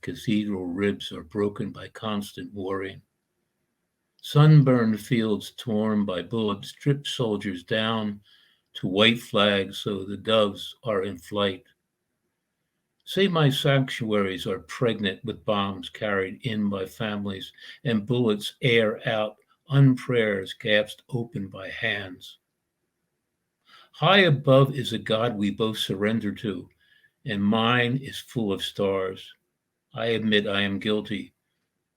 cathedral ribs are broken by constant warring. Sunburned fields torn by bullets strip soldiers down to white flags so the doves are in flight. Say my sanctuaries are pregnant with bombs carried in by families and bullets air out unprayers gasped open by hands. High above is a God we both surrender to, and mine is full of stars. I admit I am guilty.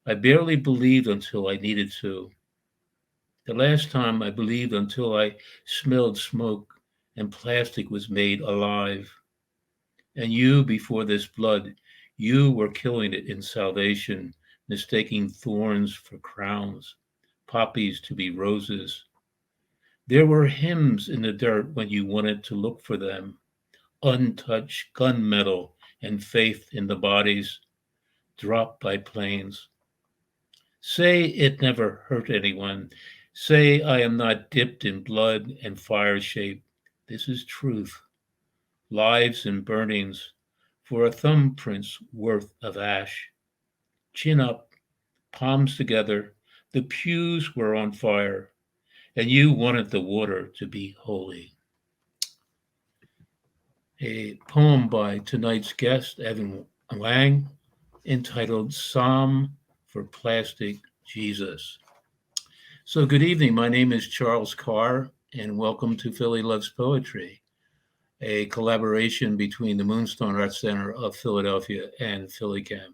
I barely believed until I needed to. The last time I believed until I smelled smoke and plastic was made alive. And you, before this blood, you were killing it in salvation, mistaking thorns for crowns, poppies to be roses. There were hymns in the dirt when you wanted to look for them, untouched gunmetal and faith in the bodies dropped by planes. Say it never hurt anyone. Say I am not dipped in blood and fire shape. This is truth. Lives and burnings for a thumbprint's worth of ash. Chin up, palms together. The pews were on fire, and you wanted the water to be holy. A poem by tonight's guest, Evan Wang, entitled Psalm for Plastic Jesus. So, good evening. My name is Charles Carr, and welcome to Philly Loves Poetry, a collaboration between the Moonstone Arts Center of Philadelphia and PhillyCam.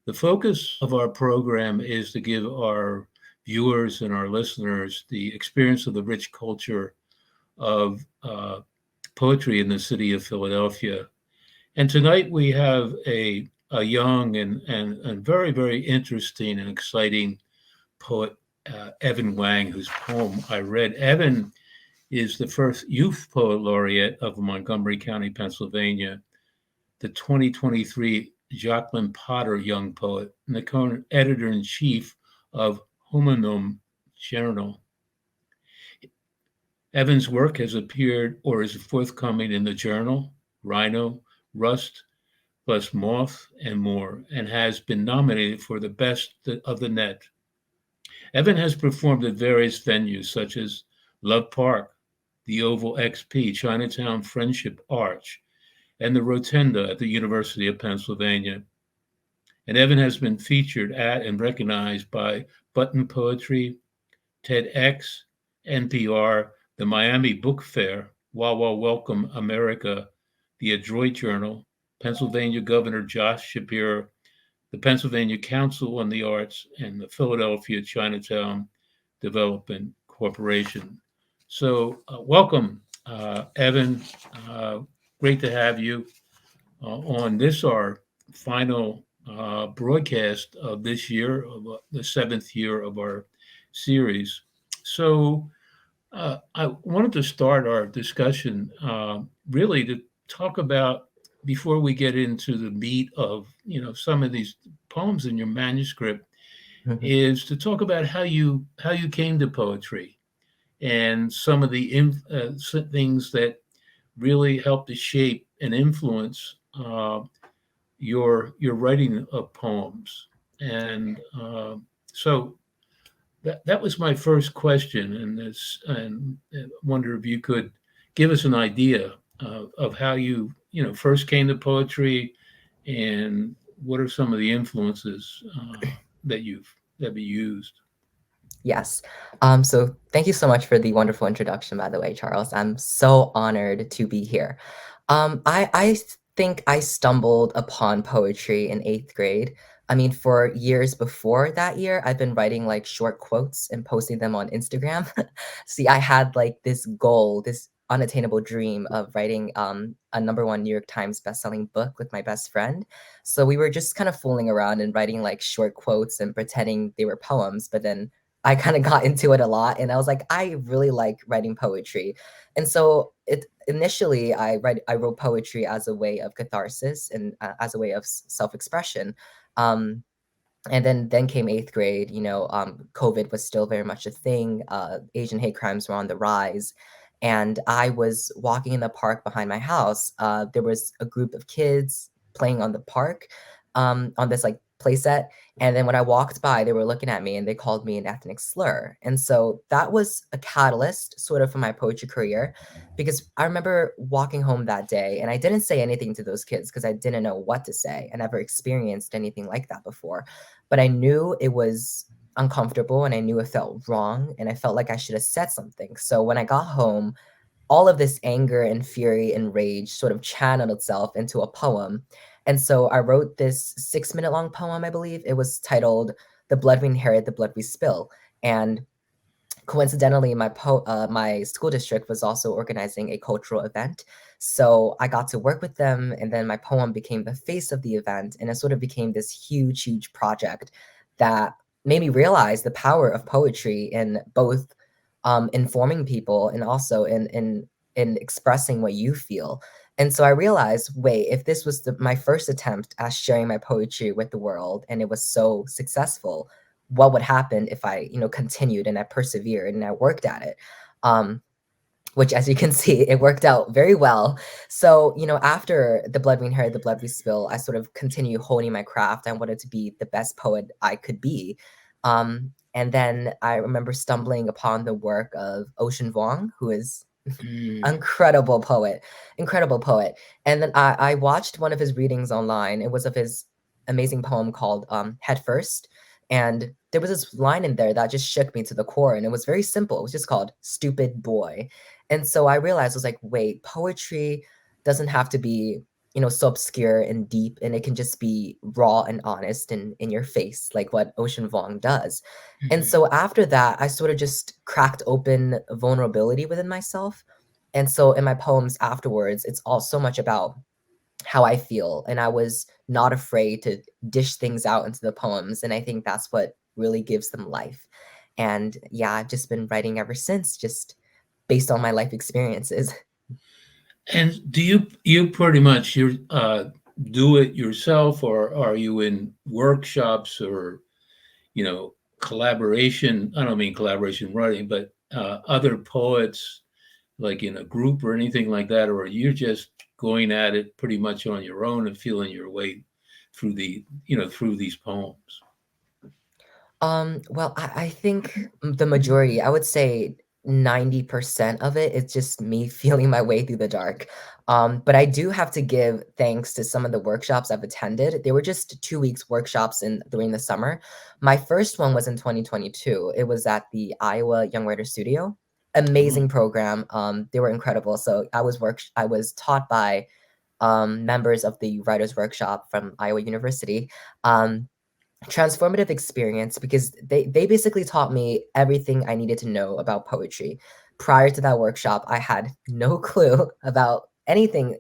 The focus of our program is to give our viewers and our listeners the experience of the rich culture of poetry in the city of Philadelphia. And tonight we have a young and very, very interesting and exciting poet, Evan Wang, whose poem I read. Evan is the first youth poet laureate of Montgomery County, Pennsylvania, the 2023 Jacqueline Potter Young Poet, and the current editor in chief of Homonome Journal. Evan's work has appeared or is forthcoming in the Journal, Rhino, Rust, plus Moth, and more, and has been nominated for the Best of the Net. Evan has performed at various venues such as Love Park, the Oval XP, Chinatown Friendship Arch, and the Rotunda at the University of Pennsylvania. And Evan has been featured at and recognized by Button Poetry, TEDx, NPR, the Miami Book Fair, Wawa Welcome America, the Adroit Journal, Pennsylvania Governor Josh Shapiro, the Pennsylvania Council on the Arts, and the Philadelphia Chinatown Development Corporation. So, welcome, Evan. Great to have you on this, our final broadcast of this year, of the seventh year of our series. So, I wanted to start our discussion really to talk about before we get into the meat of some of these poems in your manuscript Mhm. is to talk about how you came to poetry and some of the things that really helped to shape and influence your writing of poems. And so that was my first question, and I wonder if you could give us an idea of how you first came to poetry, and what are some of the influences that you used. Yes. So thank you so much for the wonderful introduction, by the way, Charles. I'm so honored to be here. I think I stumbled upon poetry in eighth grade. I mean, for years before that year, I've been writing like short quotes and posting them on Instagram. See, I had like this goal, this unattainable dream of writing a number one New York Times bestselling book with my best friend. So we were just kind of fooling around and writing like short quotes and pretending they were poems, but then I kind of got into it a lot and I was like, I really like writing poetry. And so it initially I wrote poetry as a way of catharsis and as a way of self-expression. Um, and then came eighth grade. COVID was still very much a thing. Asian hate crimes were on the rise. And I was walking in the park behind my house. There was a group of kids playing on the park. on this like playset. And then when I walked by, they were looking at me and they called me an ethnic slur. And so that was a catalyst sort of for my poetry career, because I remember walking home that day and I didn't say anything to those kids because I didn't know what to say. I never experienced anything like that before. But I knew it was uncomfortable and I knew it felt wrong and I felt like I should have said something. So when I got home, all of this anger and fury and rage sort of channeled itself into a poem. And so I wrote this 6 minute long poem, I believe. It was titled The Blood We Inherit, the Blood We Spill. And coincidentally, my school district was also organizing a cultural event. So I got to work with them, and then my poem became the face of the event. And it sort of became this huge, huge project that made me realize the power of poetry in both informing people and also in expressing what you feel. And so I realized, wait, if this was my first attempt at sharing my poetry with the world and it was so successful, what would happen if I, continued and I persevered and I worked at it? Um, which, as you can see, it worked out very well. So, after The Blood We Inherit, The Blood We Spill, I sort of continued honing my craft. I wanted to be the best poet I could be. And then I remember stumbling upon the work of Ocean Vuong, who is Mm. incredible poet, incredible poet. And then I watched one of his readings online. It was of his amazing poem called Head First. And there was this line in there that just shook me to the core. And it was very simple. It was just called Stupid Boy. And so I realized, I was like, wait, poetry doesn't have to be, so obscure and deep. And it can just be raw and honest and in your face, like what Ocean Vuong does. And Mhm. so after that, I sort of just cracked open vulnerability within myself. And so in my poems afterwards, it's all so much about how I feel. And I was not afraid to dish things out into the poems. And I think that's what really gives them life. And yeah, I've just been writing ever since, just based on my life experiences. And do you pretty much do it yourself, or are you in workshops or collaboration? I don't mean collaboration writing, but other poets, like in a group or anything like that, or are you just going at it pretty much on your own and feeling your way through through these poems? Well, I think the majority, I would say 90% of it is just me feeling my way through the dark. But I do have to give thanks to some of the workshops I've attended. They were just 2 weeks workshops during the summer. My first one was in 2022. It was at the Iowa Young Writer Studio. Oh, Amazing program. They were incredible. So I was taught by members of the Writers Workshop from Iowa University. Um, Transformative experience because they basically taught me everything I needed to know about poetry. Prior to that workshop, I had no clue about anything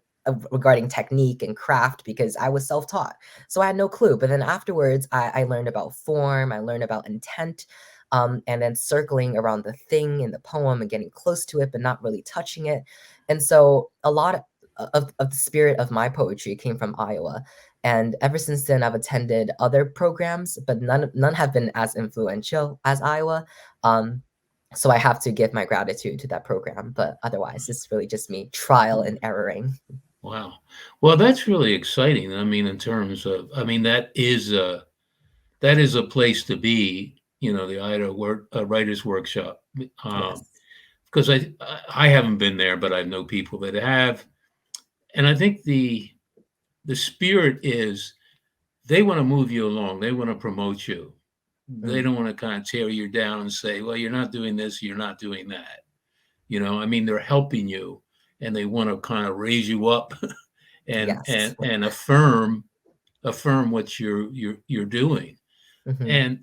regarding technique and craft because I was self-taught. So I had no clue. But then afterwards, I learned about form, I learned about intent, and then circling around the thing in the poem and getting close to it, but not really touching it. And so a lot of the spirit of my poetry came from Iowa. And ever since then, I've attended other programs, but none have been as influential as Iowa. Um, so I have to give my gratitude to that program. But otherwise, it's really just me trial and erroring. wow. Well, that's really exciting. I mean, in terms of, I mean, that is a place to be. The Writers Workshop. Yes. Because I haven't been there, but I know people that have, and I think the spirit is they want to move you along. They want to promote you. They Mm, don't want to kind of tear you down and say, well, you're not doing this, you're not doing that. I mean, they're helping you and they want to kind of raise you up and yes. and affirm what you're doing. Hmm. And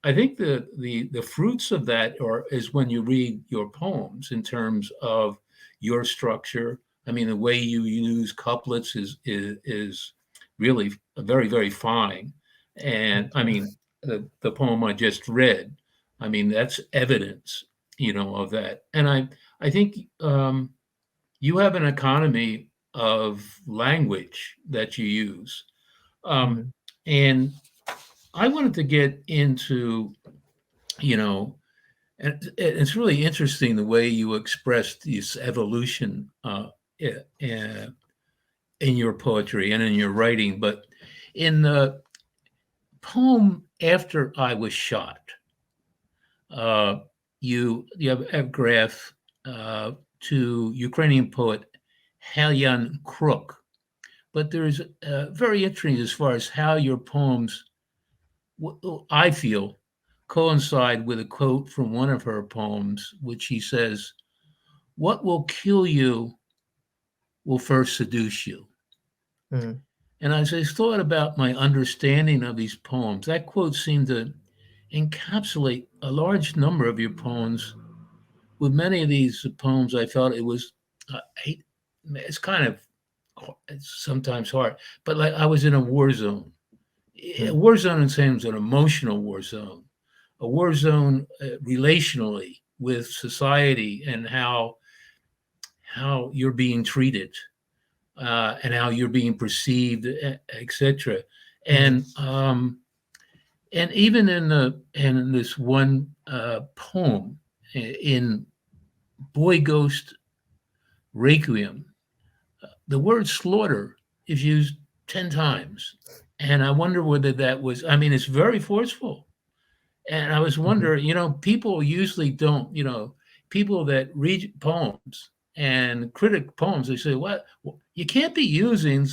I think the fruits of that is when you read your poems in terms of your structure. I mean, the way you use couplets is really very, very fine. And Thank I you. mean, the poem I just read, I mean, that's evidence, of that. And I think you have an economy of language that you use. Hmm. And I wanted to get into, you know, and it's really interesting the way you expressed this evolution in your poetry and in your writing. But In the poem After I Was Shot, uh, you have a graph to Ukrainian poet Halyan Kruk. But there's very interesting as far as how your poems, I feel, coincide with a quote from one of her poems, which she says, "What will kill you will first seduce you." Mm, And as I thought about my understanding of these poems, that quote seemed to encapsulate a large number of your poems. With many of these poems, I felt it was, it's kind of, it's sometimes hard, but like I was in a war zone. A mm, war zone in terms of an emotional war zone, a war zone relationally with society and how you're being treated and how you're being perceived, etc. mm, And even in this one poem in Boy Ghost Requiem, the word slaughter is used 10 times, and I wonder whether that was. I mean, it's very forceful. And I was mhm, wondering, people usually don't, people that read poems and critic poems, they say, "What? You can't be using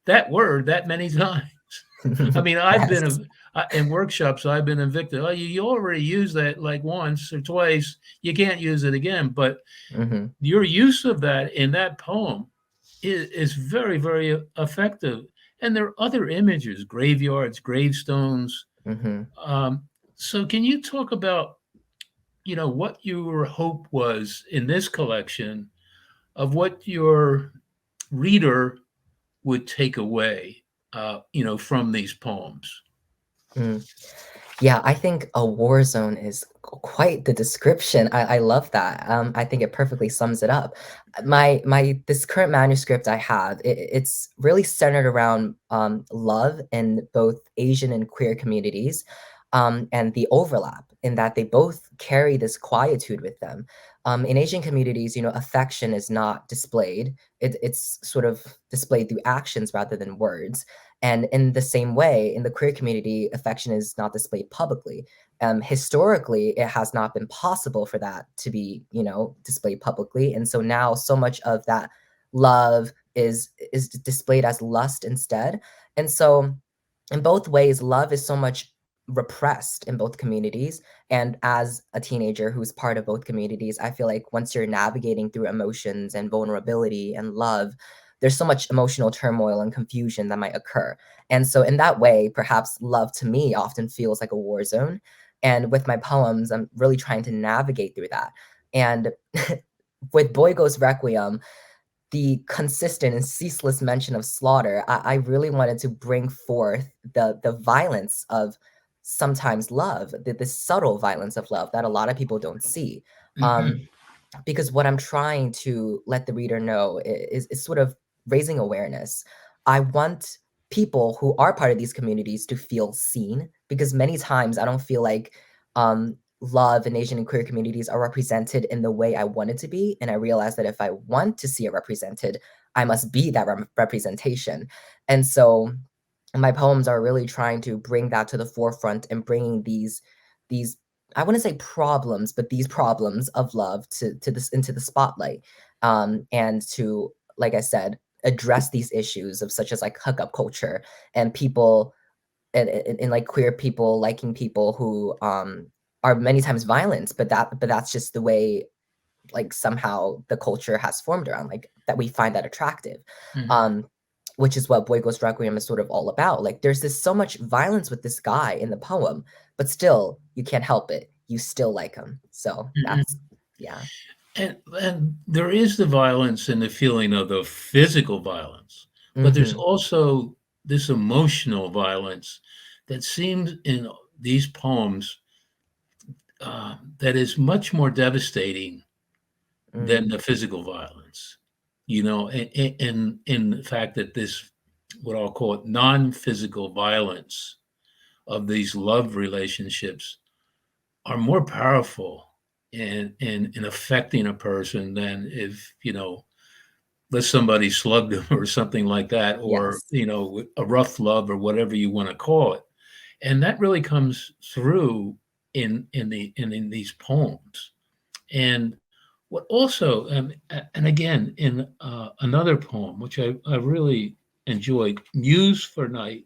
that word that many times." I mean, I've Yes. been in workshops, I've been evicted. Oh, you already used that like once or twice. You can't use it again. But Mhm, your use of that in that poem is very, very effective. And there are other images, graveyards, gravestones. mhm, Um, so, can you talk about, what your hope was in this collection of what your reader would take away, from these poems? mm. Yeah, I think a war zone is quite the description. I love that. I think it perfectly sums it up. My this current manuscript I have, it's really centered around love in both Asian and queer communities, and the overlap in that they both carry this quietude with them. In Asian communities, affection is not displayed. It's sort of displayed through actions rather than words. And in the same way, in the queer community, affection is not displayed publicly. Historically, it has not been possible for that to be, displayed publicly. And so now so much of that love is displayed as lust instead. And so in both ways, love is so much repressed in both communities. And as a teenager who's part of both communities, I feel like once you're navigating through emotions and vulnerability and love, there's so much emotional turmoil and confusion that might occur. And so, in that way, perhaps love to me often feels like a war zone. And with my poems, I'm really trying to navigate through that. And with Boy Ghost Requiem, the consistent and ceaseless mention of slaughter, I really wanted to bring forth the violence of sometimes love, the subtle violence of love that a lot of people don't see. Um, Mhm. because what I'm trying to let the reader know is sort of raising awareness. I want people who are part of these communities to feel seen because many times I don't feel like love in Asian and queer communities are represented in the way I want it to be. And I realize that if I want to see it represented, I must be that representation. And so my poems are really trying to bring that to the forefront and bringing these I wouldn't say problems, but these problems of love to this into the spotlight, and to, like I said, address these issues of such as like hookup culture and people and like queer people liking people who are many times violent, but that's just the way like somehow the culture has formed around like that we find that attractive. Mhm. Um, which is what Boy Ghost Requiem is sort of all about. Like there's this so much violence with this guy in the poem, but still you can't help it. You still like him. So that's Mhm. yeah. And there is the violence and the feeling of the physical violence, but there's Mm-hmm. also this emotional violence that seems in these poems that is much more devastating than Mm, the physical violence. In the fact that this, what I'll call it, non-physical violence of these love relationships are more powerful in affecting a person than if let somebody slug them or something like that, or Yes. a rough love or whatever you want to call it. And that really comes through in these poems. And what also, and again, in another poem, which I really enjoyed, Muse for Night,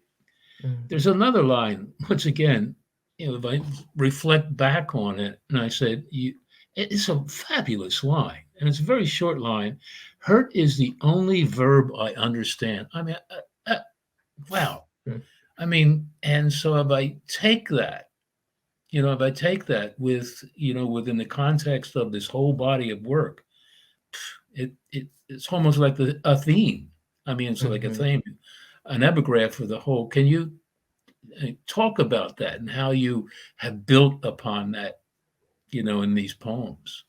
Mm, there's another line, once again, if I reflect back on it, and I said, it's a fabulous line, and it's a very short line. Hurt is the only verb I understand. I mean, wow. mm, I mean, and so if I take that with, within the context of this whole body of work, it's almost like a theme. I mean, it's like a mhm. theme, an epigraph for the whole. Can you talk about that and how you have built upon that, in these poems?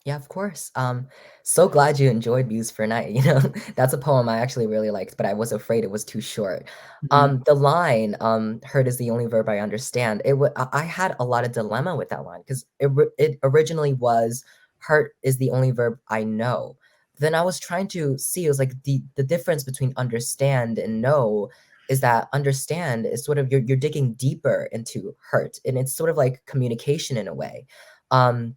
Yeah, of course. So glad you enjoyed Muse for Night. That's a poem I actually really liked, but I was afraid it was too short. Mm-hmm. The line, "Hurt is the only verb I understand." I had a lot of dilemma with that line because it originally was "Hurt is the only verb I know." Then I was trying to see, it was like the difference between understand and know is that understand is sort of you're digging deeper into hurt, and it's sort of like communication in a way. Um,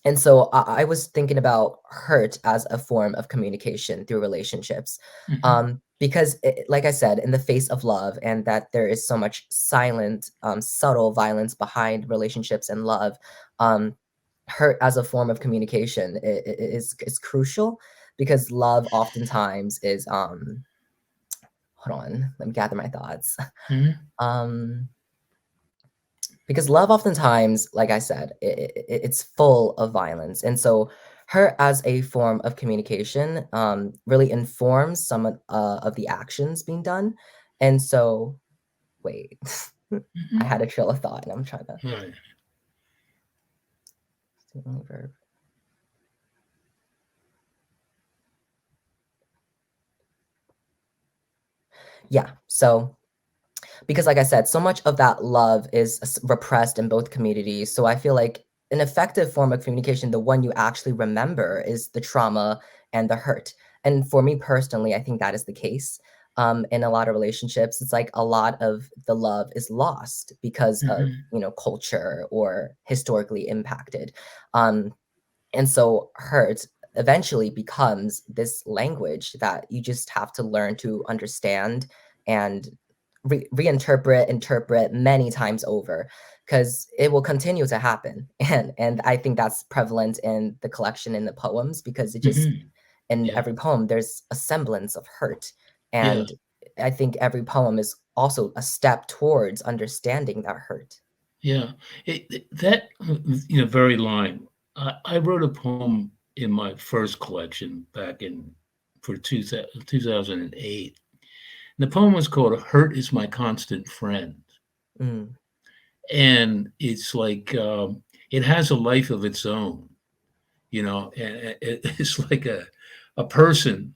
and so I was thinking about hurt as a form of communication through relationships. Mm-hmm. Because, like I said, in the face of love, and that there is so much silent, subtle violence behind relationships and love, um, hurt as a form of communication is crucial because love oftentimes is, hold on, let me gather my thoughts. Mm-hmm. Um, because love oftentimes, like I said, it's full of violence, and so her as a form of communication really informs some of the actions being done. And so, wait, I had Mm-hmm. a trail of thought, and I'm trying to Right. verb. Yeah, so because like I said, so much of that love is repressed in both communities. So I feel like an effective form of communication, the one you actually remember, is the trauma and the hurt. And for me personally, I think that is the case. In a lot of relationships, it's like a lot of the love is lost because of Mm-hmm. culture or historically impacted. Um, and so hurt eventually becomes this language that you just have to learn to understand and reinterpret, interpret many times over, because it will continue to happen. And I think that's prevalent in the collection in the poems because it just Mm-hmm. in Yeah. every poem there's a semblance of hurt. Yeah. And I think every poem is also a step towards understanding that hurt. Yeah. That very line. I wrote a poem in my first collection back in for 2008. And the poem was called "Hurt is My Constant Friend," Mm, and it's like it has a life of its own, and it's like a person,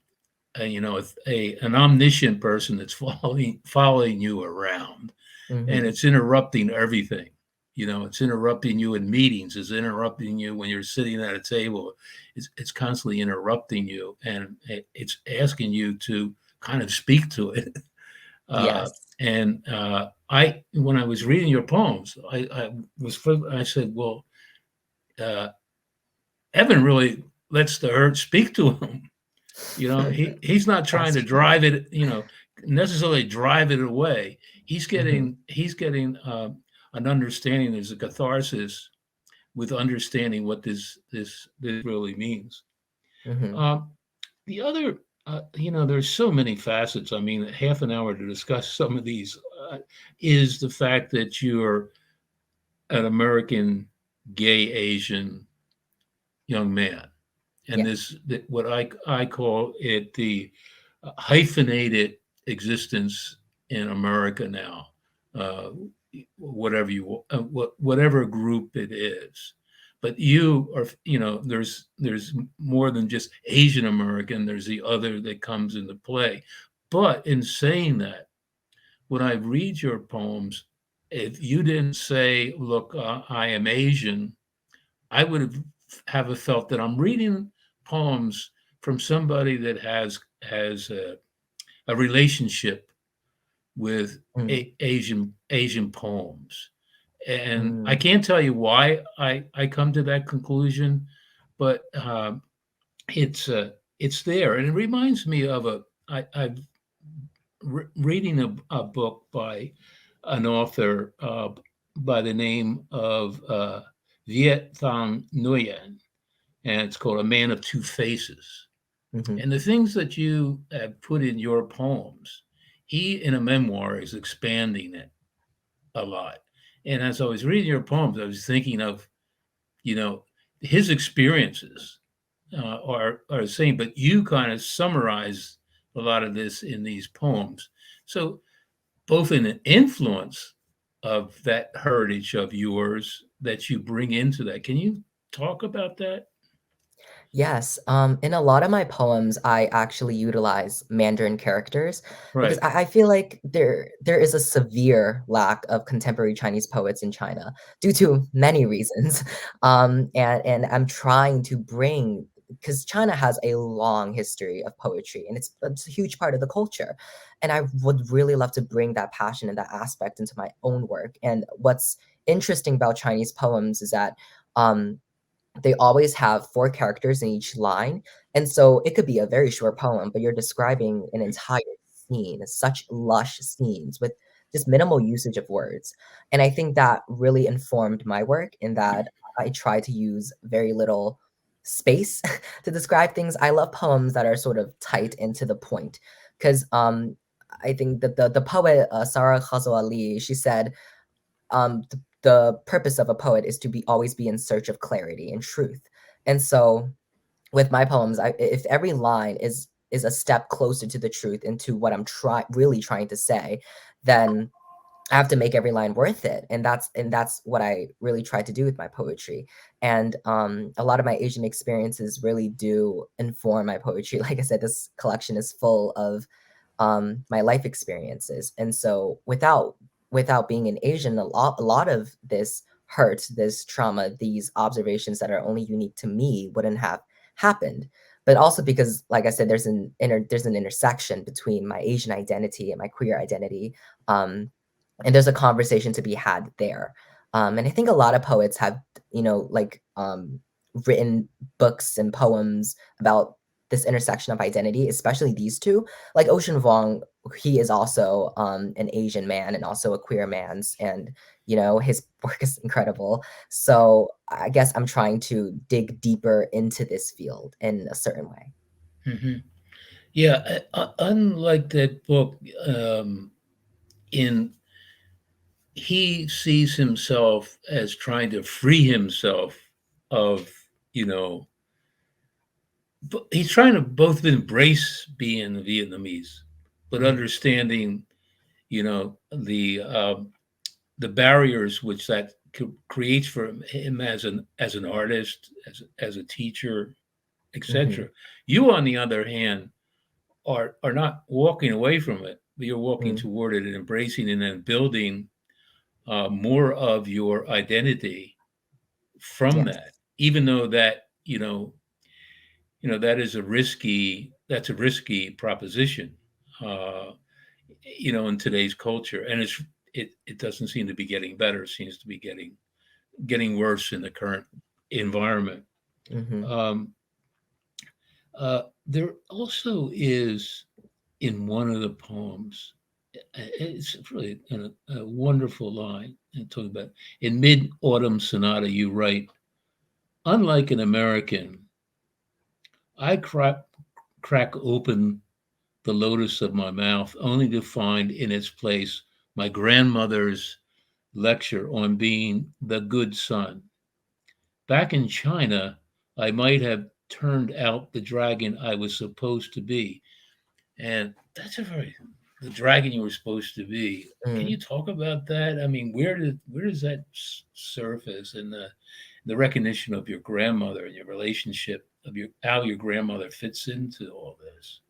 an omniscient person that's following you around, and mhm. it's interrupting everything. It's interrupting you in meetings. It's interrupting you when you're sitting at a table. It's constantly interrupting you, and it's asking you to kind of speak to it. Uh, Yes. and when I was reading your poems, I said, well, uh, Evan really lets the hurt speak to him. He's not trying That's to true. drive it, necessarily drive it away. He's Mhm, getting he's getting an understanding. There's a catharsis with understanding what this really means. mhm. Um, the other, there's so many facets. I mean, half an hour to discuss some of these is the fact that you're an American gay Asian young man, and Yeah, what I call it the hyphenated existence in America now, uh, whatever group it is. But you are, there's more than just Asian American. There's the other that comes into play. But in saying that, when I read your poems, if you didn't say, "Look, I am Asian," I would have felt that I'm reading poems from somebody that has a relationship with Mm, Asian poems, and I mm, can't tell you why I come to that conclusion, but it's it's there, and it reminds me of I've reading a book by an author by the name of Viet Thanh Nguyen, and it's called A Man of Two Faces. mhm. And the things that you have put in your poems, he in a memoir is expanding it a lot. And as I was reading your poems, I was thinking of, you know, his experiences are the same, but you kind of summarize a lot of this in these poems. So both in an influence of that heritage of yours that you bring into that. Can you talk about that? Yes, in a lot of my poems, I actually utilize Mandarin characters because Right. I feel like there is a severe lack of contemporary Chinese poets in China due to many reasons. And I'm trying to bring because China has a long history of poetry and it's a huge part of the culture. And I would really love to bring that passion and that aspect into my own work. And what's interesting about Chinese poems is that um, they always have 4 characters in each line, and so it could be a very short poem, but you're describing an entire scene, such lush scenes with just minimal usage of words, and I think that really informed my work in that I try to use very little space to describe things. I love poems that are sort of tight and to the point, 'cause, I think that the poet, Sarah Ghazali, she said, the purpose of a poet is to be always be in search of clarity and truth. And so with my poems, if every line is a step closer to the truth and to what I'm really trying to say, then I have to make every line worth it, and that's what I really try to do with my poetry. And a lot of my Asian experiences really do inform my poetry. Like I said, this collection is full of my life experiences, and so without being an Asian, a lot of this hurt, this trauma, these observations that are only unique to me wouldn't have happened. But also because, like I said, there's an intersection between my Asian identity and my queer identity. Um, and there's a conversation to be had there. And I think a lot of poets have, like written books and poems about this intersection of identity, especially these two. Like Ocean Vuong, he is also an Asian man and also a queer man's, and his work is incredible. So I guess I'm trying to dig deeper into this field in a certain way. Hmm. Yeah. Unlike that book, in he sees himself as trying to free himself of, you know, he's trying to both embrace being Vietnamese, but Mhm, understanding, the barriers which that creates for him as an artist, as a teacher, mhm, etc. You, on the other hand, are not walking away from it, but you're walking mm, toward it and embracing it and building more of your identity from yes, that, even though that that is a risky proposition, uh, in today's culture, and it doesn't seem to be getting better. It seems to be getting worse in the current environment. mhm, Um, there also is in one of the poems. It's really a wonderful line. And talking about in Mid Autumn Sonata, you write, unlike an American, I crack open the lotus of my mouth only to find in its place my grandmother's lecture on being the good son. Back in China, I might have turned out the dragon I was supposed to be. And that's a very the dragon you were supposed to be. Can you mm. talk about that? I mean, where does that surface and the recognition of your grandmother and your relationship of your how your grandmother fits into all this?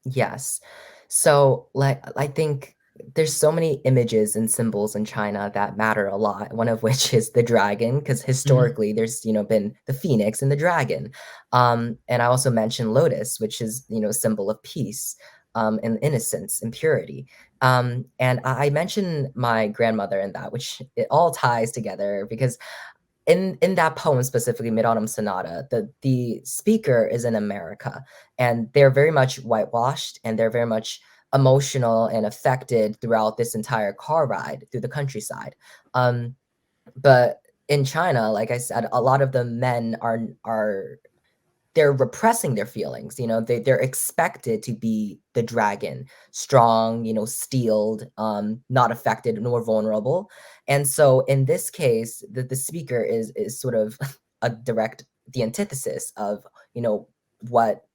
Yes. So, like, I think there's so many images and symbols in China that matter a lot. One of which is the dragon, because Mhm. historically there's been the phoenix and the dragon. And I also mentioned lotus, which is a symbol of peace, and innocence and purity. And I mentioned my grandmother in that, which it all ties together because in that poem specifically, Mid Autumn Sonata, the speaker is in America, and they're very much whitewashed, and they're very much emotional and affected throughout this entire car ride through the countryside. Um, but in China, like I said, a lot of the men are they're repressing their feelings. They're expected to be the dragon, strong, steeled, not affected nor vulnerable. And so in this case, the speaker is sort of a direct the antithesis of what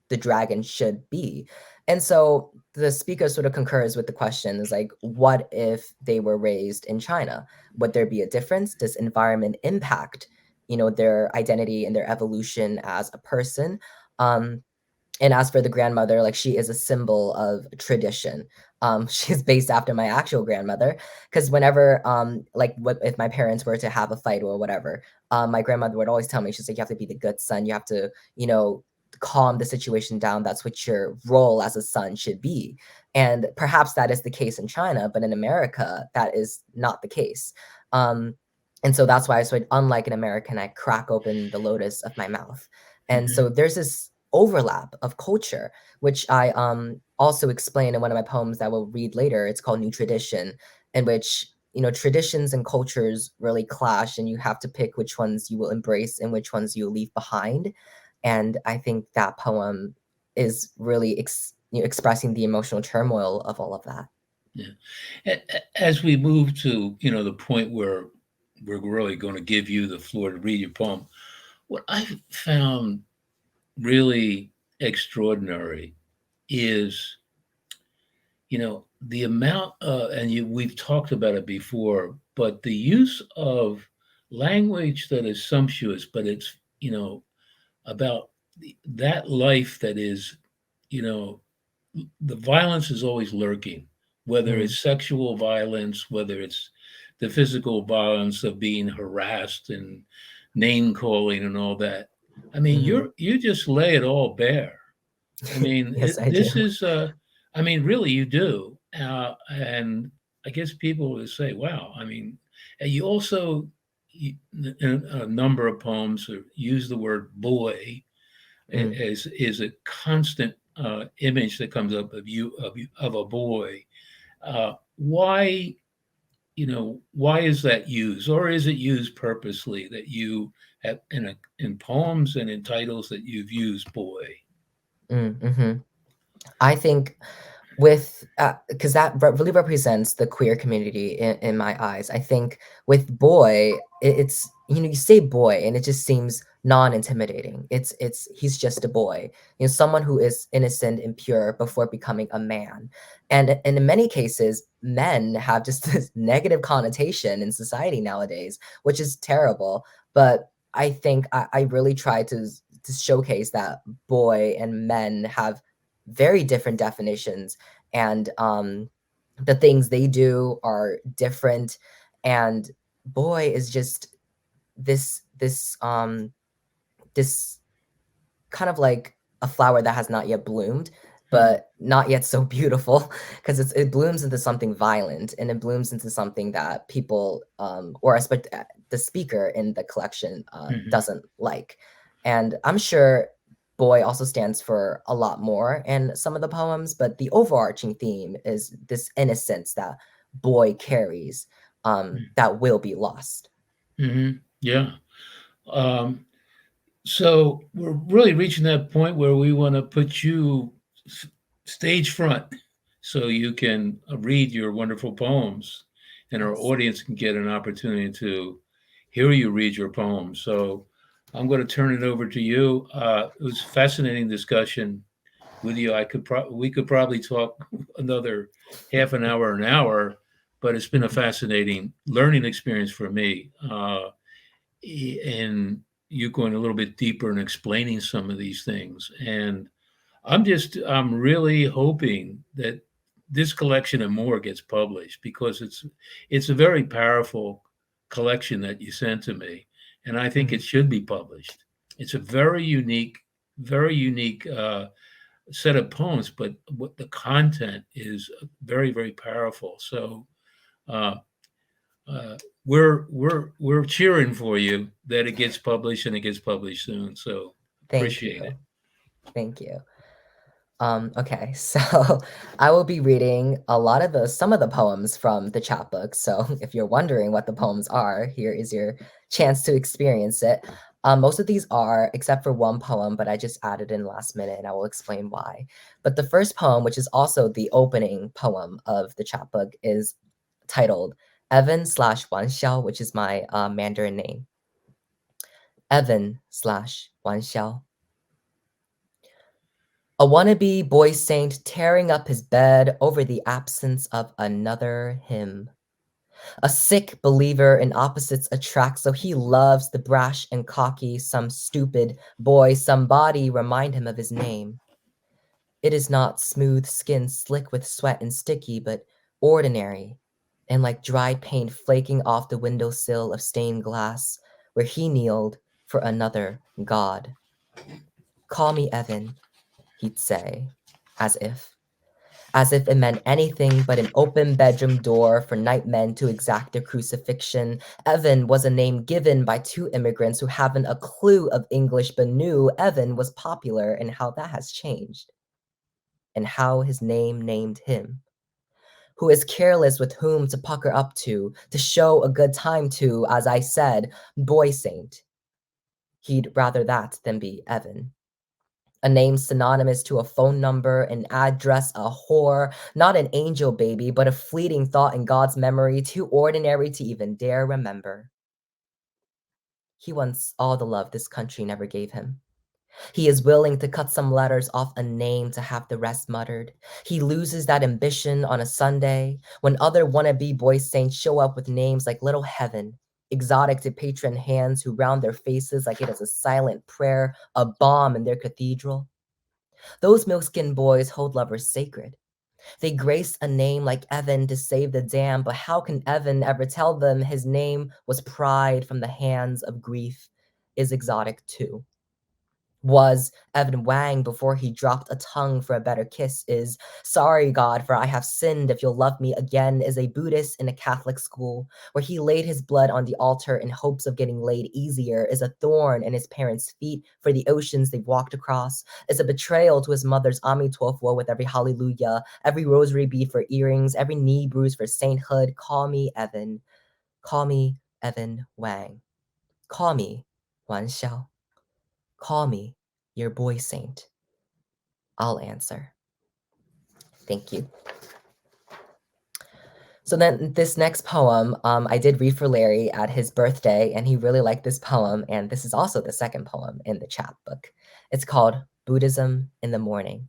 the dragon should be. And so the speaker sort of concurs with the question is like, what if they were raised in China? Would there be a difference? Does environment impact, their identity and their evolution as a person? Um, and as for the grandmother, like she is a symbol of tradition. She's based after my actual grandmother, because whenever like what if my parents were to have a fight or whatever, my grandmother would always tell me, she's like, you have to be the good son, you have to, calm the situation down. That's what your role as a son should be. And perhaps that is the case in China, but in America, that is not the case. Um, and so that's why I said, unlike an American, I crack open the lotus of my mouth. And Mhm. so there's this overlap of culture, which I also explain in one of my poems that we'll read later. It's called New Tradition, in which traditions and cultures really clash, and you have to pick which ones you will embrace and which ones you'll leave behind. And I think that poem is really expressing the emotional turmoil of all of that. Yeah. As we move to, the point where we're really going to give you the floor to read your poem, what I found really extraordinary is, the amount, and we've talked about it before, but the use of language that is sumptuous, but it's, about that life that is, you know, the violence is always lurking, whether Mm, it's sexual violence, whether it's the physical violence of being harassed and name calling and all that. I mean, mhm. you just lay it all bare. I mean, Yes, I do. this is, I mean, really, you do. And I guess people will say, wow, I mean, and you also, in a number of poems use the word boy Mm. as is a constant image that comes up of a boy. Why, why is that used, or is it used purposely that you have in poems and in titles that you've used boy? Mhm. I think with because that really represents the queer community in my eyes. I think with boy, it's you say boy and it just seems non-intimidating. It's he's just a boy, someone who is innocent and pure before becoming a man. And in many cases, men have just this negative connotation in society nowadays, which is terrible. But I think I really try to showcase that boy and men have very different definitions, and the things they do are different. And boy is just this kind of like a flower that has not yet bloomed, Hmm. but not yet so beautiful, because it blooms into something violent, and it blooms into something that people, or I expect the speaker in the collection Hmm. doesn't like. And I'm sure boy also stands for a lot more in some of the poems, but the overarching theme is this innocence that boy carries, that will be lost. Hmm. Yeah. Um, so we're really reaching that point where we want to put you stage front so you can read your wonderful poems and our Yes. audience can get an opportunity to hear you read your poems. So I'm going to turn it over to you. It was a fascinating discussion with you. We could probably talk another half an hour, but it's been a fascinating learning experience for me. And you going a little bit deeper and explaining some of these things. And I'm really hoping that this collection and more gets published, because it's a very powerful collection that you sent to me, and I think Mm, it should be published. It's a very unique set of poems, but what the content is very powerful. So uh, we're cheering for you that it gets published, and it gets published soon. So thank appreciate you. it. Thank you. Okay, so I will be reading some of the poems from the chapbook. So if you're wondering what the poems are, here is your chance to experience it. Most of these are, except for one poem, but I just added in last minute, and I will explain why. But the first poem, which is also the opening poem of the chapbook, is titled Evan slash Wan Xiao, which is my Mandarin name. Evan slash Wan Xiao. A wannabe boy saint tearing up his bed over the absence of another him. A sick believer in opposites attract, so he loves the brash and cocky, some stupid boy, somebody remind him of his name. It is not smooth skin slick with sweat and sticky, but ordinary, and like dried paint flaking off the windowsill of stained glass, where he kneeled for another god. Call me Evan, he'd say, as if. As if it meant anything but an open bedroom door for night men to exact their crucifixion. Evan was a name given by two immigrants who haven't a clue of English but knew Evan was popular, and how that has changed, and how his name named him. Who is careless with whom to pucker up to show a good time to, as I said, boy saint. He'd rather that than be Evan. A name synonymous to a phone number, an address, a whore, not an angel baby, but a fleeting thought in God's memory, too ordinary to even dare remember. He wants all the love this country never gave him. He is willing to cut some letters off a name to have the rest muttered. He loses that ambition on a Sunday when other wannabe boy saints show up with names like Little Heaven, exotic to patron hands who round their faces like it is a silent prayer, a bomb in their cathedral. Those milk-skinned boys hold lovers sacred. They grace a name like Evan to save the damned, but how can Evan ever tell them his name was pride from the hands of grief? Is exotic too. Was Evan Wang before he dropped a tongue for a better kiss, is sorry God for I have sinned if you'll love me again, is a Buddhist in a Catholic school where he laid his blood on the altar in hopes of getting laid easier, is a thorn in his parents' feet for the oceans they've walked across, is a betrayal to his mother's Amitofo with every hallelujah, every rosary bead for earrings, every knee bruise for sainthood. Call me Evan. Call me Evan Wang. Call me Wan Xiao. Call me your boy saint. I'll answer. Thank you. So then this next poem, I did read for Larry at his birthday, and he really liked this poem. And this is also the second poem in the chapbook. It's called Buddhism in the Morning.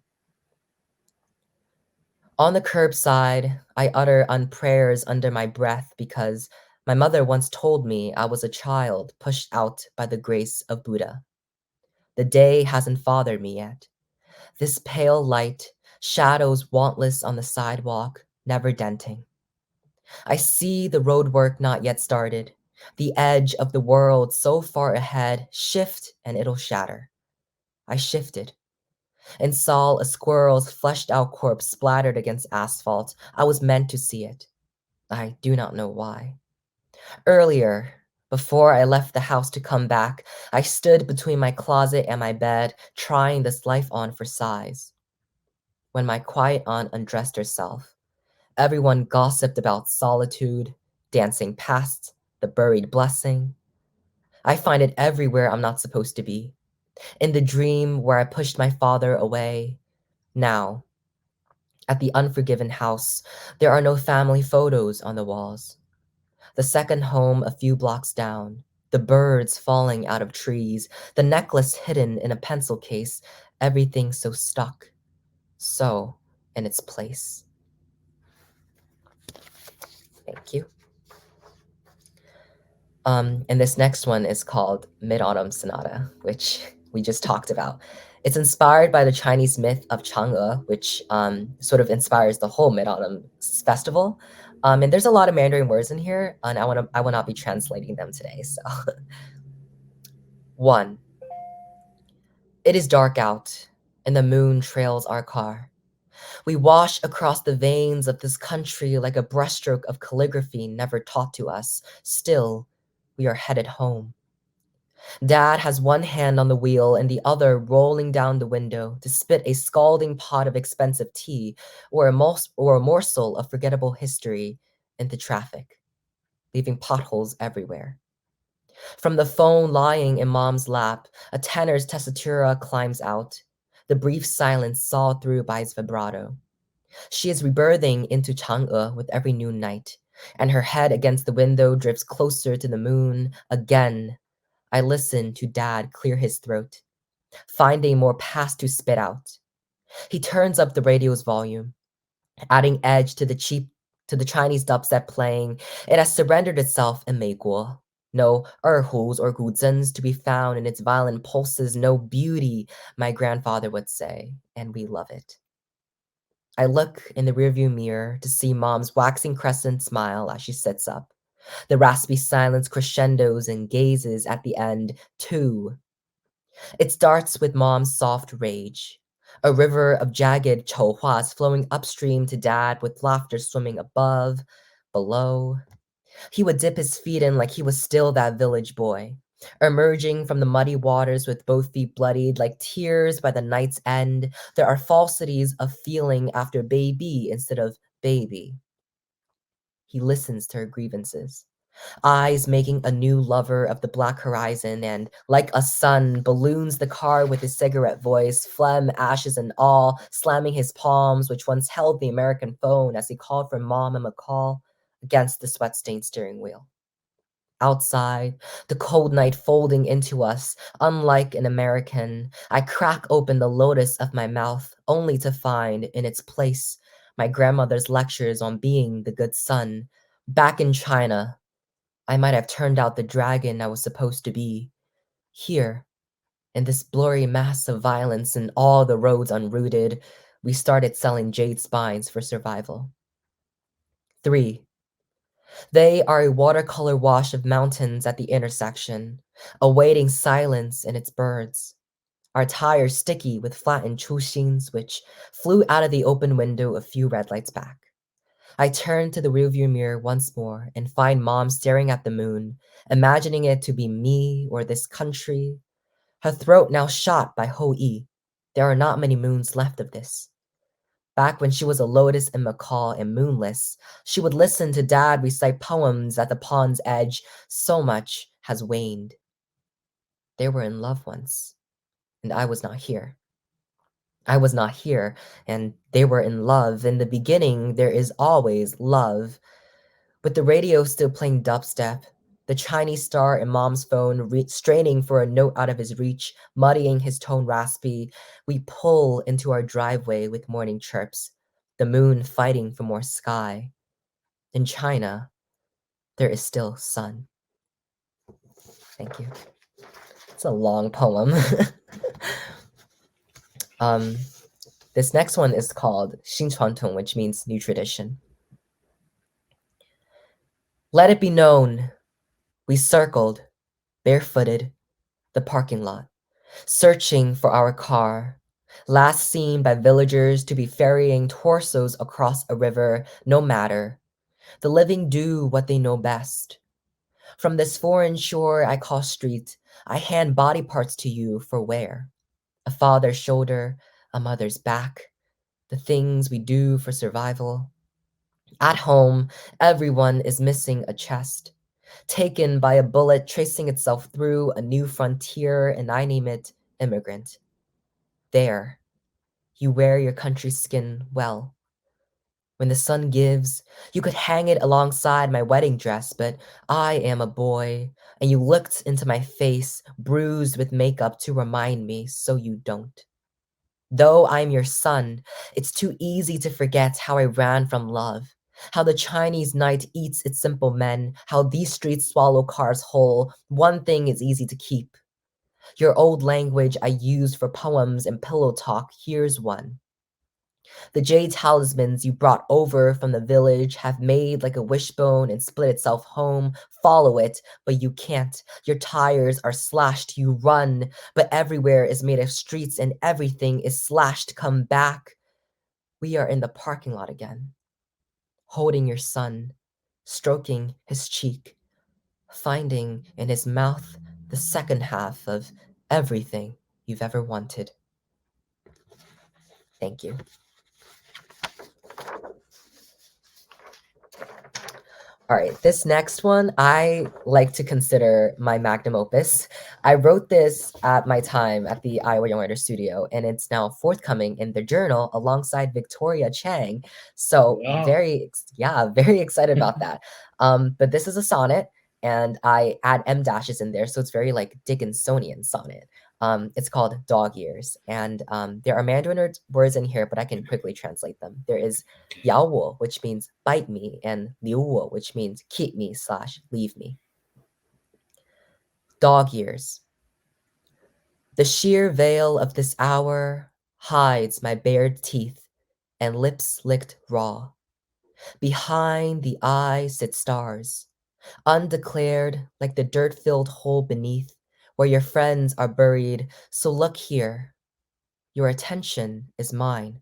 On the curbside, I utter prayers under my breath because my mother once told me I was a child pushed out by the grace of Buddha. The day hasn't fathered me yet. This pale light, shadows wantless on the sidewalk, never denting. I see the roadwork not yet started, the edge of the world so far ahead, shift and it'll shatter. I shifted and saw a squirrel's fleshed out corpse splattered against asphalt. I was meant to see it. I do not know why. Earlier, before I left the house to come back, I stood between my closet and my bed, trying this life on for size. When my quiet aunt undressed herself, everyone gossiped about solitude, dancing past the buried blessing. I find it everywhere I'm not supposed to be. In the dream where I pushed my father away. Now, at the unforgiven house, there are no family photos on the walls. The second home a few blocks down, the birds falling out of trees, the necklace hidden in a pencil case, everything so stuck, so in its place. Thank you. And this next one is called Mid-Autumn Sonata, which we just talked about. It's inspired by the Chinese myth of Chang'e, which sort of inspires the whole Mid-Autumn Festival. And there's a lot of Mandarin words in here, and I will not be translating them today. So, 1. It is dark out, and the moon trails our car. We wash across the veins of this country like a brushstroke of calligraphy never taught to us. Still, we are headed home. Dad has one hand on the wheel and the other rolling down the window to spit a scalding pot of expensive tea or a morsel of forgettable history into traffic, leaving potholes everywhere. From the phone lying in Mom's lap, a tenor's tessitura climbs out, the brief silence sawed through by its vibrato. She is rebirthing into Chang'e with every new night, and her head against the window drifts closer to the moon again. I listen to Dad clear his throat, finding more past to spit out. He turns up the radio's volume, adding edge to the Chinese dubstep playing. It has surrendered itself in Meiguo. No erhus or guzhens to be found in its violent pulses, no beauty, my grandfather would say, and we love it. I look in the rearview mirror to see Mom's waxing crescent smile as she sits up. The raspy silence crescendos and gazes at the end, too. It starts with Mom's soft rage, a river of jagged chouhuas flowing upstream to Dad with laughter swimming above, below. He would dip his feet in like he was still that village boy, emerging from the muddy waters with both feet bloodied like tears by the night's end. There are falsities of feeling after baby instead of baby. He listens to her grievances, eyes making a new lover of the black horizon, and like a sun, balloons the car with his cigarette voice, phlegm, ashes, and all, slamming his palms, which once held the American phone as he called for Mom and McCall, against the sweat-stained steering wheel. Outside, the cold night folding into us, unlike an American, I crack open the lotus of my mouth, only to find, in its place, my grandmother's lectures on being the good son. Back in China, I might have turned out the dragon I was supposed to be. Here, in this blurry mass of violence and all the roads unrooted, we started selling jade spines for survival. 3. They are a watercolor wash of mountains at the intersection, awaiting silence in its birds. Our tires sticky with flattened chuxins, which flew out of the open window a few red lights back. I turn to the rearview mirror once more and find Mom staring at the moon, imagining it to be me or this country. Her throat now shot by Ho-E. There are not many moons left of this. Back when she was a lotus and macaw and moonless, she would listen to Dad recite poems at the pond's edge. So much has waned. They were in love once, and I was not here. I was not here, and they were in love. In the beginning, there is always love. With the radio still playing dubstep, the Chinese star in Mom's phone straining for a note out of his reach, muddying his tone raspy, we pull into our driveway with morning chirps, the moon fighting for more sky. In China, there is still sun. Thank you. It's a long poem. This next one is called 新传统, which means new tradition. Let it be known, we circled, barefooted, the parking lot, searching for our car, last seen by villagers to be ferrying torsos across a river, no matter. The living do what they know best. From this foreign shore I call street, I hand body parts to you for wear. A father's shoulder, a mother's back, the things we do for survival. At home, everyone is missing a chest, taken by a bullet tracing itself through a new frontier, and I name it immigrant. There, you wear your country's skin well. When the sun gives, you could hang it alongside my wedding dress, but I am a boy, and you looked into my face, bruised with makeup to remind me, so you don't. Though I'm your son, it's too easy to forget how I ran from love, how the Chinese night eats its simple men, how these streets swallow cars whole. One thing is easy to keep, Your old language I used for poems and pillow talk, here's one. The jade talismans you brought over from the village have made like a wishbone and split itself home. Follow it, but you can't. Your tires are slashed, you run, but everywhere is made of streets and everything is slashed. Come back. We are in the parking lot again, holding your son, stroking his cheek, finding in his mouth the second half of everything you've ever wanted. Thank you. All right, this next one I like to consider my magnum opus. I wrote this at my time at the Iowa Young Writers Studio, and it's now forthcoming in the journal alongside Victoria Chang. So Wow. very excited about that. But this is a sonnet, and I add M dashes in there, so it's very like Dickinsonian sonnet. It's called Dog Ears, and there are Mandarin words in here, but I can quickly translate them. There is 咬我, which means bite me, and 留我, which means keep me / leave me. Dog ears. The sheer veil of this hour hides my bared teeth and lips licked raw. Behind the eye sit stars, undeclared like the dirt-filled hole beneath where your friends are buried. So look here, your attention is mine.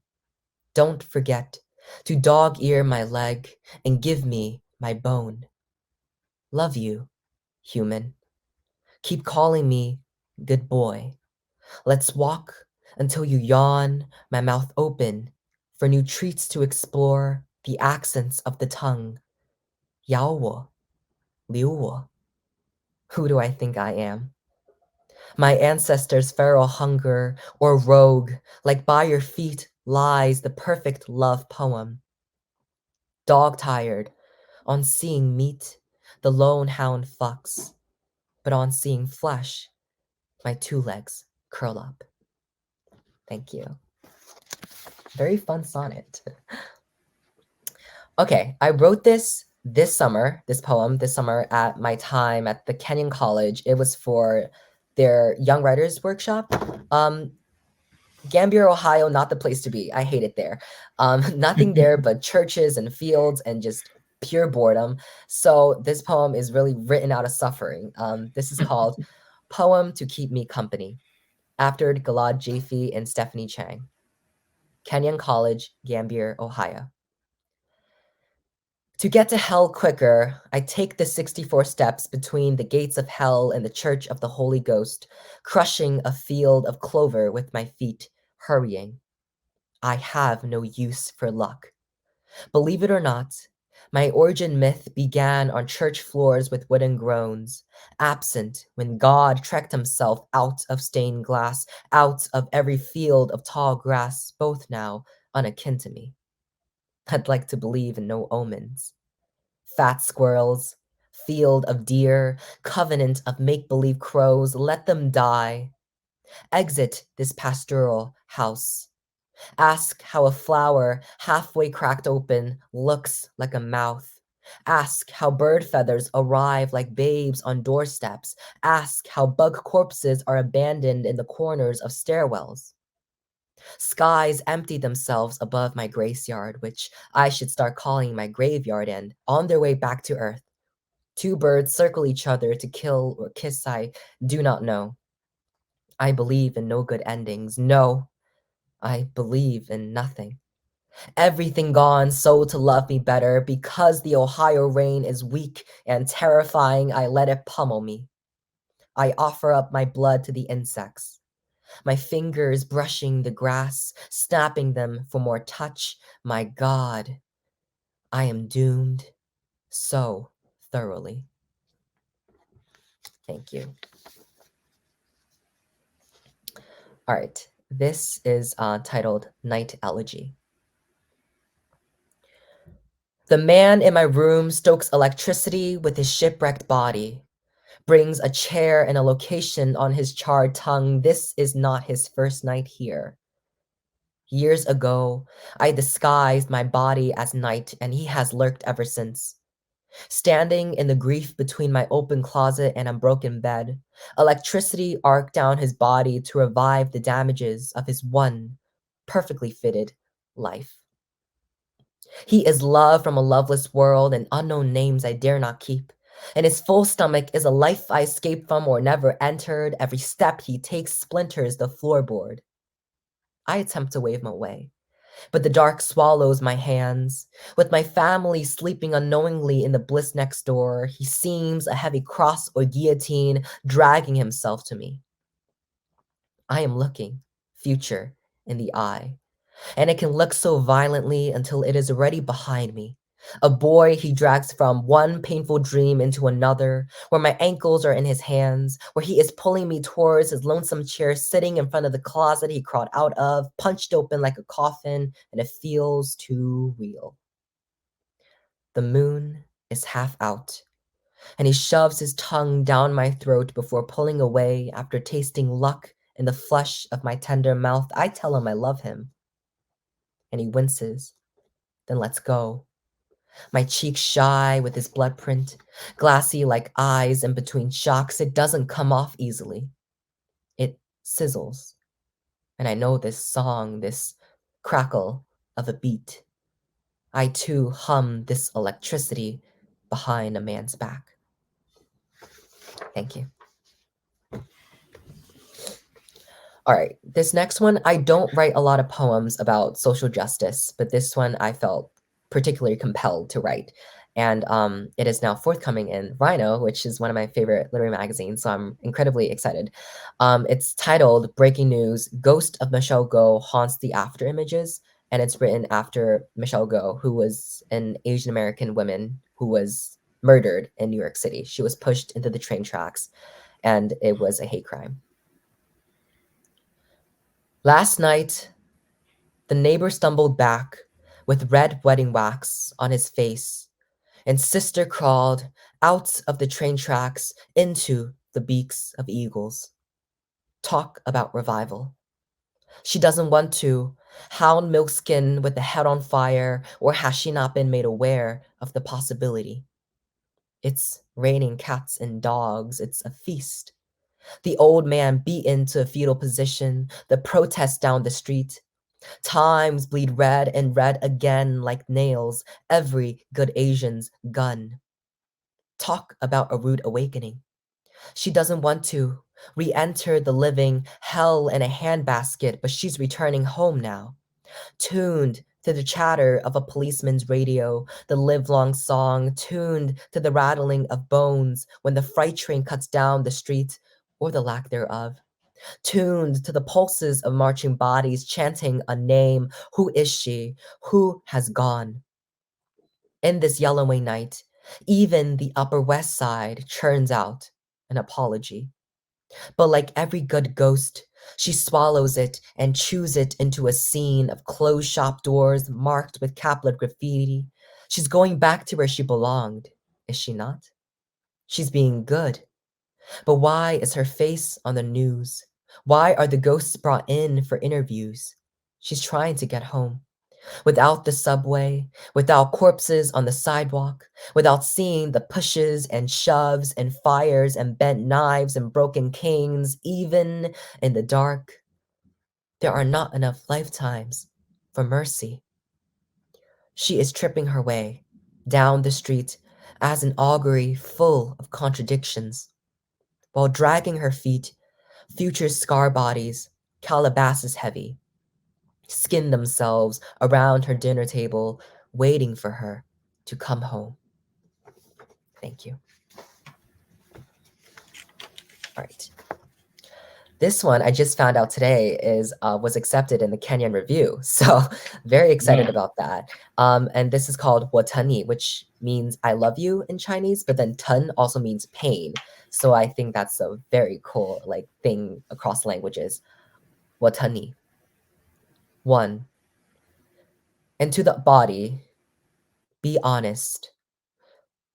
Don't forget to dog ear my leg and give me my bone. Love you, human. Keep calling me good boy. Let's walk until you yawn, my mouth open for new treats to explore the accents of the tongue. 咬我,留我. Who do I think I am? My ancestors' feral hunger or rogue, like by your feet lies the perfect love poem. Dog-tired, on seeing meat, the lone hound fucks, but on seeing flesh, my two legs curl up. Thank you. Very fun sonnet. Okay, I wrote this poem this summer at my time at the Kenyon College. It was for their Young Writers Workshop. Gambier, Ohio, not the place to be. I hate it there. Nothing there but churches and fields and just pure boredom. So this poem is really written out of suffering. This is called Poem to Keep Me Company, after Gilad Jaffe and Stephanie Chang. Kenyon College, Gambier, Ohio. To get to hell quicker, I take the 64 steps between the gates of hell and the church of the Holy Ghost, crushing a field of clover with my feet, hurrying. I have no use for luck. Believe it or not, my origin myth began on church floors with wooden groans, absent when God trekked himself out of stained glass, out of every field of tall grass, both now unakin to me. I'd like to believe in no omens. Fat squirrels, field of deer, covenant of make-believe crows, let them die. Exit this pastoral house. Ask how a flower halfway cracked open looks like a mouth. Ask how bird feathers arrive like babes on doorsteps. Ask how bug corpses are abandoned in the corners of stairwells. Skies empty themselves above my graceyard, which I should start calling my graveyard, and on their way back to Earth, two birds circle each other to kill or kiss, I do not know. I believe in no good endings. No, I believe in nothing. Everything gone so to love me better. Because the Ohio rain is weak and terrifying, I let it pummel me. I offer up my blood to the insects. My fingers brushing the grass, snapping them for more touch. My God, I am doomed so thoroughly. Thank you. All right, this is titled Night Elegy. The man in my room stokes electricity with his shipwrecked body, brings a chair and a location on his charred tongue. This is not his first night here. Years ago, I disguised my body as night, and he has lurked ever since. Standing in the grief between my open closet and unbroken bed, electricity arced down his body to revive the damages of his one perfectly fitted life. He is love from a loveless world and unknown names I dare not keep. And his full stomach is a life I escaped from or never entered. Every step he takes splinters the floorboard. I attempt to wave him away, but the dark swallows my hands. With my family sleeping unknowingly in the bliss next door, he seems a heavy cross or guillotine dragging himself to me. I am looking future in the eye, and it can look so violently until it is already behind me. A boy he drags from one painful dream into another, where my ankles are in his hands, where he is pulling me towards his lonesome chair sitting in front of the closet he crawled out of, punched open like a coffin, and it feels too real. The moon is half out, and he shoves his tongue down my throat before pulling away after tasting luck in the flesh of my tender mouth. I tell him I love him, and he winces, then lets go. My cheeks shy with his blood print, glassy like eyes in between shocks. It doesn't come off easily. It sizzles. And I know this song, this crackle of a beat. I too hum this electricity behind a man's back. Thank you. All right, this next one, I don't write a lot of poems about social justice, but this one I felt particularly compelled to write. And it is now forthcoming in Rhino, which is one of my favorite literary magazines, so I'm incredibly excited. It's titled Breaking News, Ghost of Michelle Go Haunts the After Images, and it's written after Michelle Go, who was an Asian American woman who was murdered in New York City. She was pushed into the train tracks, and it was a hate crime. Last night, the neighbor stumbled back with red wedding wax on his face, and sister crawled out of the train tracks into the beaks of eagles. Talk about revival. She doesn't want to. Hound milk skin with the head on fire, or has she not been made aware of the possibility? It's raining cats and dogs. It's a feast. The old man beaten to a fetal position, the protest down the street. Times bleed red and red again like nails, every good Asian's gun. Talk about a rude awakening. She doesn't want to re-enter the living hell in a handbasket, but she's returning home now, tuned to the chatter of a policeman's radio, the livelong song, tuned to the rattling of bones when the freight train cuts down the street, or the lack thereof, tuned to the pulses of marching bodies chanting a name. Who is she? Who has gone? In this yellowing night, even the Upper West Side churns out an apology. But like every good ghost, she swallows it and chews it into a scene of closed shop doors marked with caplet graffiti. She's going back to where she belonged, is she not? She's being good. But why is her face on the news? Why are the ghosts brought in for interviews? She's trying to get home. Without the subway, without corpses on the sidewalk, without seeing the pushes and shoves and fires and bent knives and broken canes, even in the dark, there are not enough lifetimes for mercy. She is tripping her way down the street as an augury full of contradictions, while dragging her feet, future scar bodies, Calabasas heavy, skin themselves around her dinner table, waiting for her to come home. Thank you. All right. This one I just found out today is was accepted in the Kenyan Review, so very excited Yeah. about that. And this is called Watani, which means I love you in Chinese, but then Tun also means pain. So I think that's a very cool like thing across languages. Watani. One. And to the body, be honest.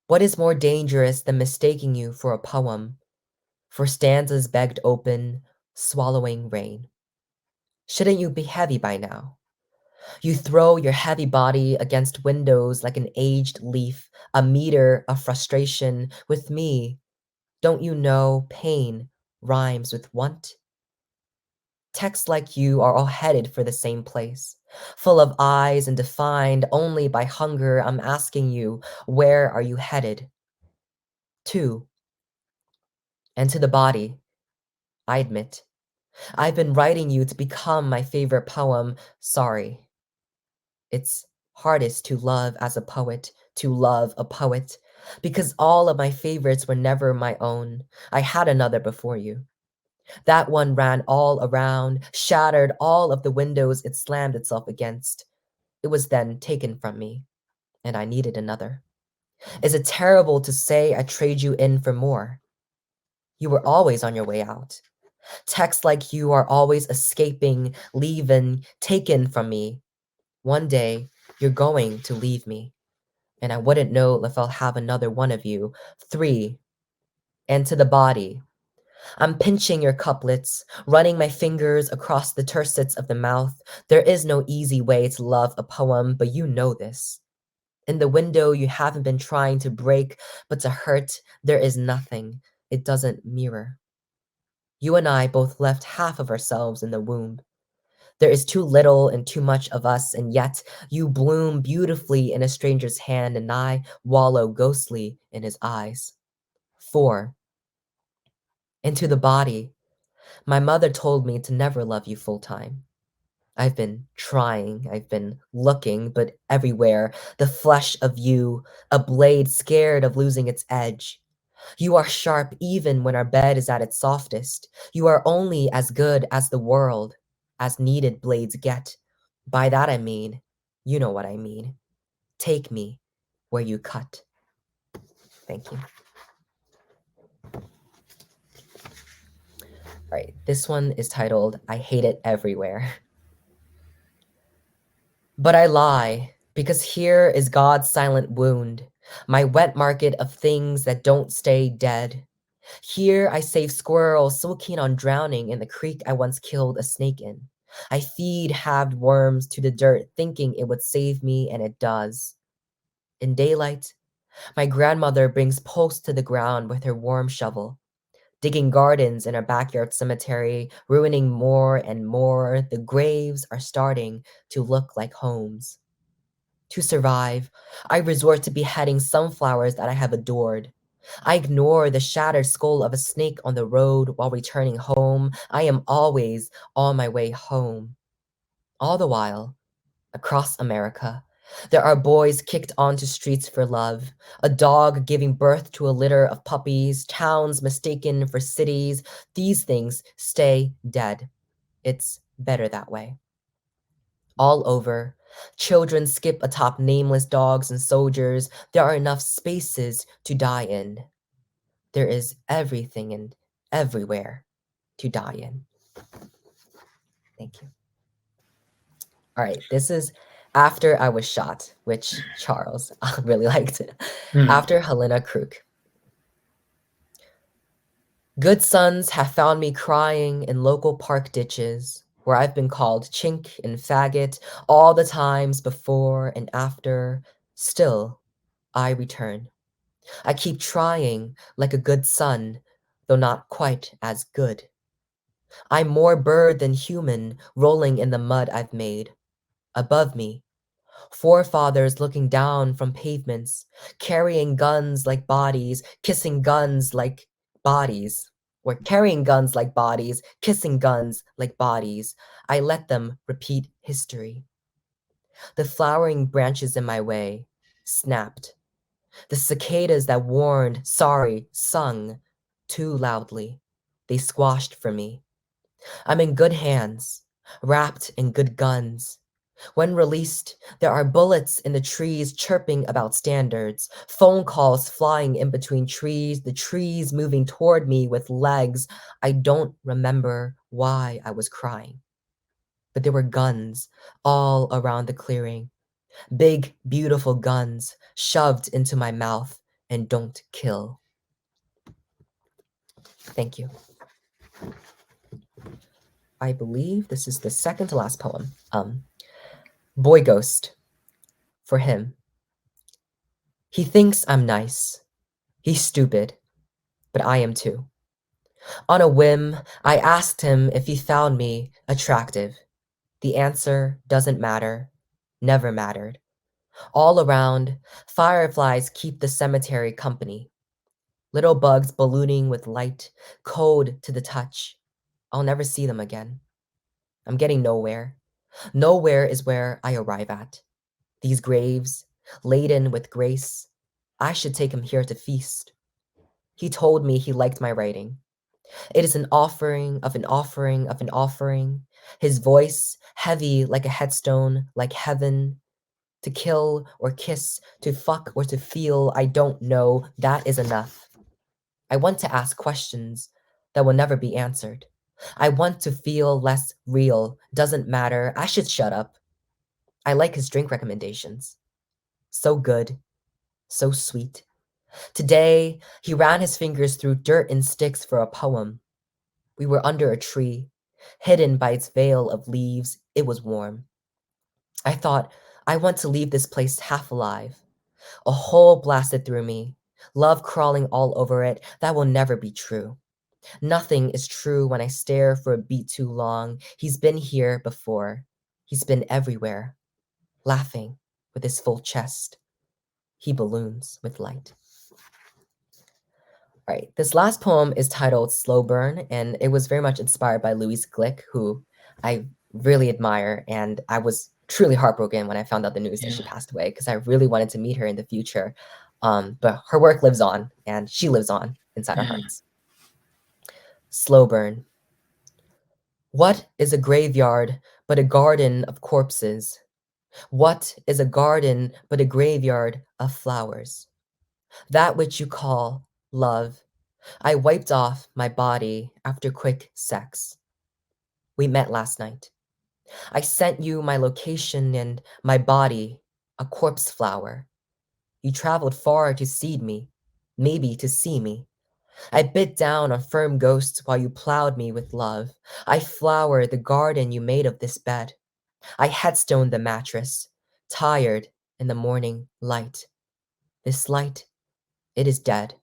What is more dangerous than mistaking you for a poem, for stanzas begged open, swallowing rain? Shouldn't you be heavy by now? You throw your heavy body against windows like an aged leaf, a meter of frustration. With me, don't you know pain rhymes with want? Texts like you are all headed for the same place, full of eyes and defined only by hunger. I'm asking you, where are you headed? To, and to the body, I admit. I've been writing you to become my favorite poem. Sorry. It's hardest to love as a poet, to love a poet, because all of my favorites were never my own. I had another before you. That one ran all around, shattered all of the windows it slammed itself against. It was then taken from me, and I needed another. Is it terrible to say I trade you in for more? You were always on your way out. Texts like you are always escaping, leaving, taken from me. One day, you're going to leave me, and I wouldn't know if I'll have another one of you. 3. And to the body. I'm pinching your couplets, running my fingers across the tercets of the mouth. There is no easy way to love a poem, but you know this. In the window you haven't been trying to break, but to hurt, there is nothing. It doesn't mirror. You and I both left half of ourselves in the womb. There is too little and too much of us, and yet you bloom beautifully in a stranger's hand, and I wallow ghostly in his eyes. 4. Into the body. My mother told me to never love you full time. I've been trying, I've been looking, but everywhere, the flesh of you, a blade scared of losing its edge. You are sharp even when our bed is at its softest. You are only as good as the world, as needed blades get. By that I mean, you know what I mean. Take me where you cut. Thank you. All right, this one is titled I Hate It Everywhere. But I lie, because here is God's silent wound, my wet market of things that don't stay dead. Here I save squirrels so keen on drowning in the creek I once killed a snake in. I feed halved worms to the dirt, thinking it would save me, and it does. In daylight, my grandmother brings posts to the ground with her warm shovel, digging gardens in our backyard cemetery, ruining more and more. The graves are starting to look like homes. To survive, I resort to beheading sunflowers that I have adored. I ignore the shattered skull of a snake on the road while returning home. I am always on my way home. All the while, across America, there are boys kicked onto streets for love, a dog giving birth to a litter of puppies, towns mistaken for cities. These things stay dead. It's better that way. All over, children skip atop nameless dogs and soldiers. There are enough spaces to die in. There is everything and everywhere to die in. Thank you. All right, this is After I Was Shot, which Charles really liked it. Hmm. After Helena Crook. Good sons have found me crying in local park ditches, where I've been called chink and faggot all the times before and after. Still, I return. I keep trying like a good son, though not quite as good. I'm more bird than human, rolling in the mud I've made. Above me, forefathers looking down from pavements, carrying guns like bodies, kissing guns like bodies. Or carrying guns like bodies, kissing guns like bodies. I let them repeat history. The flowering branches in my way snapped. The cicadas that warned, sorry, sung too loudly. They squashed for me. I'm in good hands, wrapped in good guns. When released, there are bullets in the trees chirping about standards, phone calls flying in between trees, the trees moving toward me with legs. I don't remember why I was crying, but there were guns all around the clearing. Big, beautiful guns shoved into my mouth and don't kill. Thank you. I believe this is the second to last poem. Boy Ghost, for him. He thinks I'm nice. He's stupid, but I am too. On a whim, I asked him if he found me attractive. The answer doesn't matter, never mattered. All around, fireflies keep the cemetery company. Little bugs ballooning with light, cold to the touch. I'll never see them again. I'm getting nowhere. Nowhere is where I arrive at. These graves, laden with grace, I should take him here to feast. He told me he liked my writing. It is an offering of an offering of an offering. His voice, heavy like a headstone, like heaven. To kill or kiss, to fuck or to feel, I don't know. That is enough. I want to ask questions that will never be answered. I want to feel less real. Doesn't matter. I should shut up. I like his drink recommendations. So good. So sweet. Today, he ran his fingers through dirt and sticks for a poem. We were under a tree, hidden by its veil of leaves. It was warm. I thought, I want to leave this place half alive. A hole blasted through me, love crawling all over it. That will never be true. Nothing is true when I stare for a beat too long. He's been here before. He's been everywhere, laughing with his full chest. He balloons with light. All right, this last poem is titled Slow Burn, and it was very much inspired by Louise Glick, who I really admire, and I was truly heartbroken when I found out the news that she Yeah. passed away because I really wanted to meet her in the future. But her work lives on, and she lives on inside our Yeah. hearts. Slow Burn. What is a graveyard but a garden of corpses? What is a garden but a graveyard of flowers? That which you call love. I wiped off my body after quick sex. We met last night. I sent you my location and my body, a corpse flower. You traveled far to seed me, maybe to see me. I bit down on firm ghosts while you plowed me with love. I flowered the garden you made of this bed. I headstoned the mattress, tired in the morning light. This light, it is dead.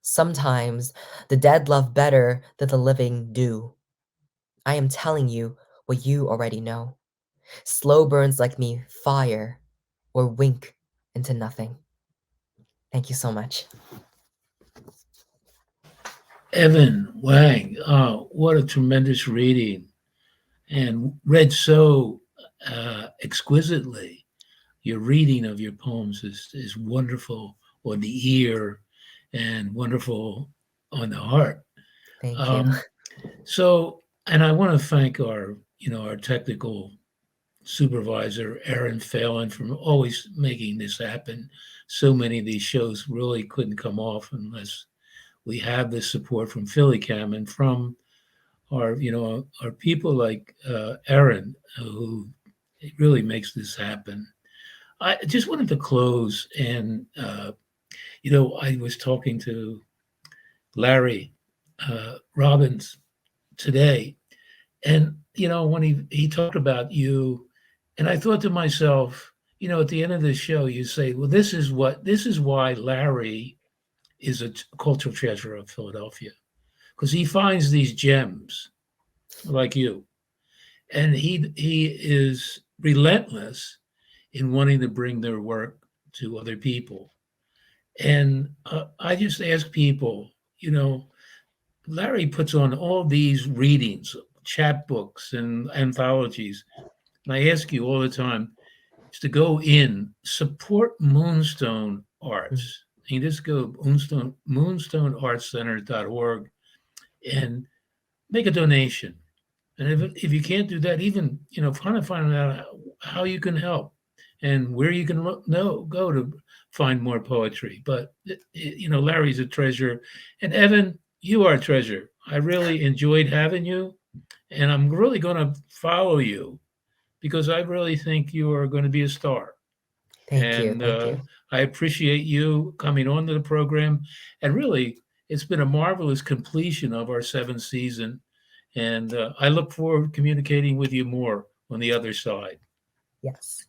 Sometimes the dead love better than the living do. I am telling you what you already know. Slow burns like me fire or wink into nothing. Thank you so much. Evan Wang, what a tremendous reading, and read so exquisitely. Your reading of your poems is wonderful on the ear and wonderful on the heart. Thank you. Um, so, and I want to thank our technical supervisor, Aaron Phelan, for always making this happen. So many of these shows really couldn't come off unless we have this support from Philly Cam and from our people like Aaron, who really makes this happen. I just wanted to close, and I was talking to Larry Robbins today, and when he talked about you, and I thought to myself, at the end of the show, you say, well, this is why Larry is a cultural treasure of Philadelphia, because he finds these gems like you, and he is relentless in wanting to bring their work to other people. And I just ask people, Larry puts on all these readings, chapbooks, and anthologies. And I ask you all the time is to go in, support Moonstone Mhm. Arts. You just go moonstoneartscenter.org and make a donation. And if you can't do that, even trying to find out how you can help and where you can go to find more poetry. But Larry's a treasure, and Evan, you are a treasure. I really enjoyed having you, and I'm really going to follow you because I really think you are going to be a star. Thank you. And Thank you. I appreciate you coming on to the program. And really, it's been a marvelous completion of our seventh season. And I look forward to communicating with you more on the other side. Yes.